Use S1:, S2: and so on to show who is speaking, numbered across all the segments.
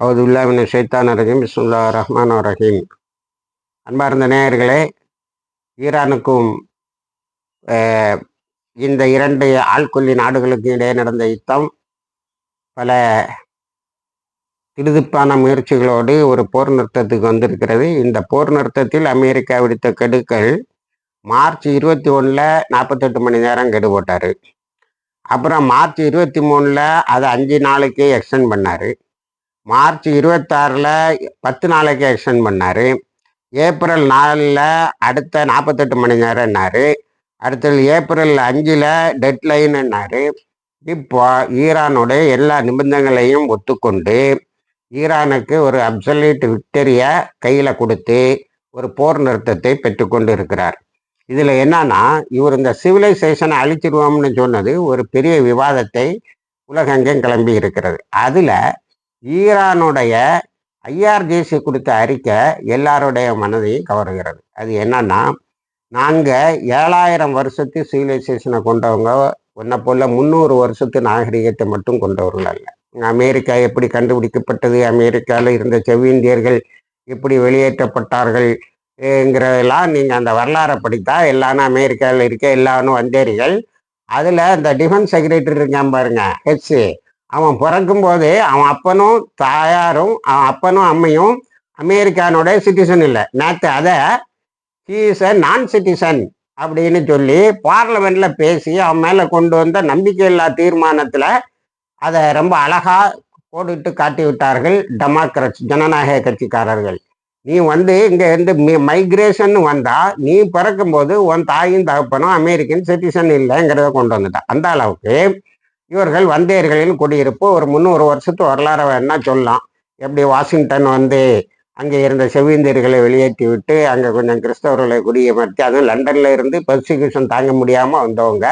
S1: அவுதுல்லாஹ் ஷைத்தானிர் ரஜீம் பிஸ்மில்லாஹிர் ரஹ்மானிர் ரஹீம். அன்பார்ந்த நேயர்களே, ஈரானுக்கும் இந்த இரண்டு ஆள்கொல்லி நாடுகளுக்கும் இடையே நடந்த யுத்தம் பல திடுதிப்பான முயற்சிகளோடு ஒரு போர் நிறுத்தத்துக்கு வந்திருக்கிறது. இந்த போர் நிறுத்தத்தில் அமெரிக்கா விடுத்த கெடுக்கள் மார்ச் 21 48 மணி நேரம் கெடு போட்டார். அப்புறம் மார்ச் 23 அதை 5 நாளைக்கு எக்ஸ்டெண்ட் பண்ணார். மார்ச் 26 10 நாளைக்கு எக்ஸ்டெண்ட் பண்ணார். ஏப்ரல் 4 அடுத்த 48 மணி நேரம்னாரு. அடுத்தது ஏப்ரல் 5 டெட்லைன்னாரு. இப்போ ஈரானுடைய எல்லா நிபந்தனைகளையும் ஒத்துக்கொண்டு ஈரானுக்கு ஒரு அப்சல்யூட் விக்டரியை கையில் கொடுத்து ஒரு போர் நிறுத்தத்தை பெற்றுக்கொண்டு இருக்கிறார். இதில் என்னன்னா, இவர் இந்த சிவிலைசேஷனை அழிச்சிருவோம்னு சொன்னது ஒரு பெரிய விவாதத்தை உலகெங்கும் கிளம்பி இருக்கிறது. அதில் ஈரானுடைய ஐஆர்ஜிசி கொடுத்த அறிக்கை எல்லாருடைய மனதையும் கவருகிறது. அது என்னன்னா, நாங்கள் 7000 வருஷத்து சிவிலைசேஷனை கொண்டவங்க, ஒன்றை போல 300 வருஷத்து நாகரிகத்தை மட்டும் கொண்டவர்கள் அல்ல. அமெரிக்கா எப்படி கண்டுபிடிக்கப்பட்டது, அமெரிக்காவில் இருந்த செவ்விந்தியர்கள் எப்படி வெளியேற்றப்பட்டார்கள் ங்கிறதெல்லாம் நீங்கள் அந்த வரலாறை படித்தா எல்லாரும் அமெரிக்காவில் இருக்க எல்லாரும் வந்தேரிகள். அதில் இந்த டிஃபென்ஸ் செக்ரட்டரி இருக்கான் பாருங்க, அவன் பிறக்கும் போதே அவன் அப்பனும் தாயாரும் அவன் அப்பனும் அம்மையும் அமெரிக்கானுடைய சிட்டிசன் இல்லை. நேற்று அதை ஹீஸ் அ நான் சிட்டிசன் அப்படின்னு சொல்லி பார்லமெண்ட்ல பேசி அவன் மேலே கொண்டு வந்த நம்பிக்கையில்லா தீர்மானத்தில் அதை ரொம்ப அழகா போட்டுட்டு காட்டி விட்டார்கள் டெமோக்ராட்ஸ், ஜனநாயக கட்சிக்காரர்கள். நீ இங்கே இருந்து மைக்ரேஷன் வந்தா நீ பிறக்கும்போது உன் தாயும் தகப்பனும் அமெரிக்கன் சிட்டிசன் இல்லைங்கிறத கொண்டு வந்துட்டான். அந்த அளவுக்கு இவர்கள் வந்தேர்களின் குடியிருப்பு ஒரு 300 வருஷத்து வரலாறு வேணா சொல்லலாம். எப்படி வாஷிங்டன் அங்கே இருந்த செவ்விந்தியர்களை வெளியேற்றி விட்டு அங்கே கொஞ்சம் கிறிஸ்தவர்களை குடியமர்த்தி, அதுவும் லண்டன்ல இருந்து பெர்சிக்யூஷன் தாங்க முடியாமல் வந்தவங்க.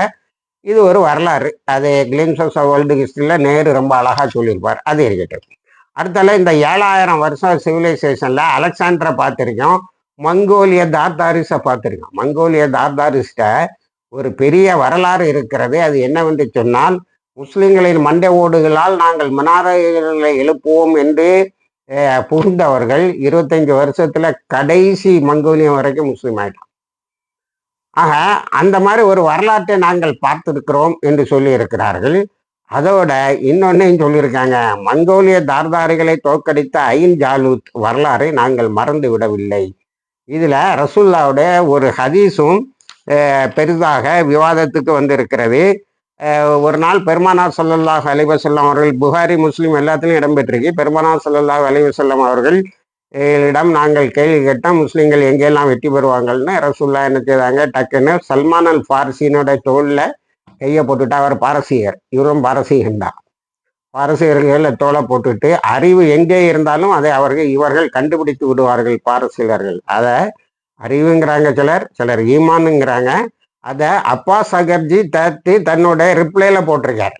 S1: இது ஒரு வரலாறு. அது கிளிம்சஸ் ஆஃப் வேர்ல்டு ஹிஸ்டரியில் நேரு ரொம்ப அழகாக சொல்லியிருப்பார். அது இருக்கட்டும். அடுத்தால இந்த 7000 வருஷம் சிவிலைசேஷன்ல அலெக்சாண்டரை பார்த்துருக்கோம், மங்கோலிய தார்தாரிஸை பார்த்துருக்கோம். மங்கோலிய தார்தாரிஸ்ட ஒரு பெரிய வரலாறு இருக்கிறது. அது என்னவென்று சொன்னால், முஸ்லிம்களின் மண்டை ஓடுகளால் நாங்கள் மனாரைகளை எழுப்புவோம் என்று புகுந்தவர்கள் 25 வருஷத்துல கடைசி மங்கோலியம் வரைக்கும் முஸ்லீம் ஆயிட்டான். ஆக அந்த மாதிரி ஒரு வரலாற்றை நாங்கள் பார்த்திருக்கிறோம் என்று சொல்லி இருக்கிறார்கள். அதோட இன்னொன்னையும் சொல்லியிருக்காங்க, மங்கோலிய தார்தாரிகளை தோற்கடித்த ஐன் ஜாலூத் வரலாறை நாங்கள் மறந்து விடவில்லை. இதுல ரசூல்லாவுடைய ஒரு ஹதீஸும் பெரிதாக விவாதத்துக்கு வந்திருக்கிறது. ஒரு நாள் பெருமானார் ஸல்லல்லாஹு அலைஹி வஸல்லம் அவர்கள், புகாரி முஸ்லீம் எல்லாத்துலையும் இடம்பெற்றிருக்கு, பெருமானார் ஸல்லல்லாஹு அலைஹி வஸல்லம் அவர்கள் இடம் நாங்கள் கேள்வி கேட்டோம், முஸ்லீம்கள் எங்கெல்லாம் வெற்றி பெறுவாங்கன்னு. ரசூல்லா என்ன செய்தாங்க, டக்குன்னு சல்மான் அல் ஃபாரிசினோட தோளில் கையை போட்டுட்டு, அவர் பாரசீகர், இவரும் பாரசீகன்தான், பாரசீகர்கள் தோலை போட்டுட்டு அறிவு எங்கே இருந்தாலும் அதை இவர்கள் கண்டுபிடித்து விடுவார்கள் பாரசீகர்கள். அதை அறிவுங்கிறாங்க சிலர் ஈமானுங்கிறாங்க. அதை அப்பாஸ் அகர்ஜி தன்னுடைய ரிப்ளைல போட்டிருக்கார்.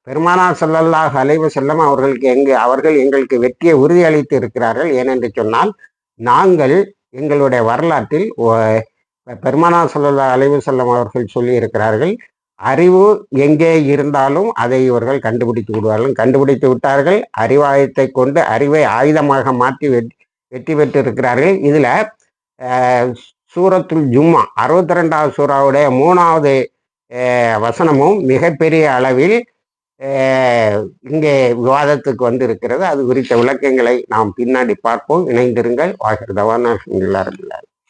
S1: பெருமானார் ஸல்லல்லாஹு அலைஹி வஸல்லம் அவர்கள் எங்களுக்கு வெற்றியை உறுதியளித்து இருக்கிறார்கள். ஏனென்று சொன்னால், நாங்கள் எங்களுடைய வரலாற்றில் பெருமானார் ஸல்லல்லாஹு அலைஹி வஸல்லம் அவர்கள் சொல்லி இருக்கிறார்கள், அறிவு எங்கே இருந்தாலும் அதை இவர்கள் கண்டுபிடித்து விட்டார்கள். அறிவாயத்தை கொண்டு அறிவை ஆயுதமாக மாற்றி வெற்றி பெற்று இருக்கிறார்கள். இதுல சூரத்துல் ஜும்மா 62வது சூறாவுடைய 3வது வசனமும் மிகப்பெரிய அளவில் இங்கே விவாதத்துக்கு வந்திருக்கிறது. அது குறித்த விளக்கங்களை நாம் பின்னாடி பார்ப்போம். இணைந்திருங்கள். வாஹிர் தவானா அல்ஹம்துலில்லாஹ்.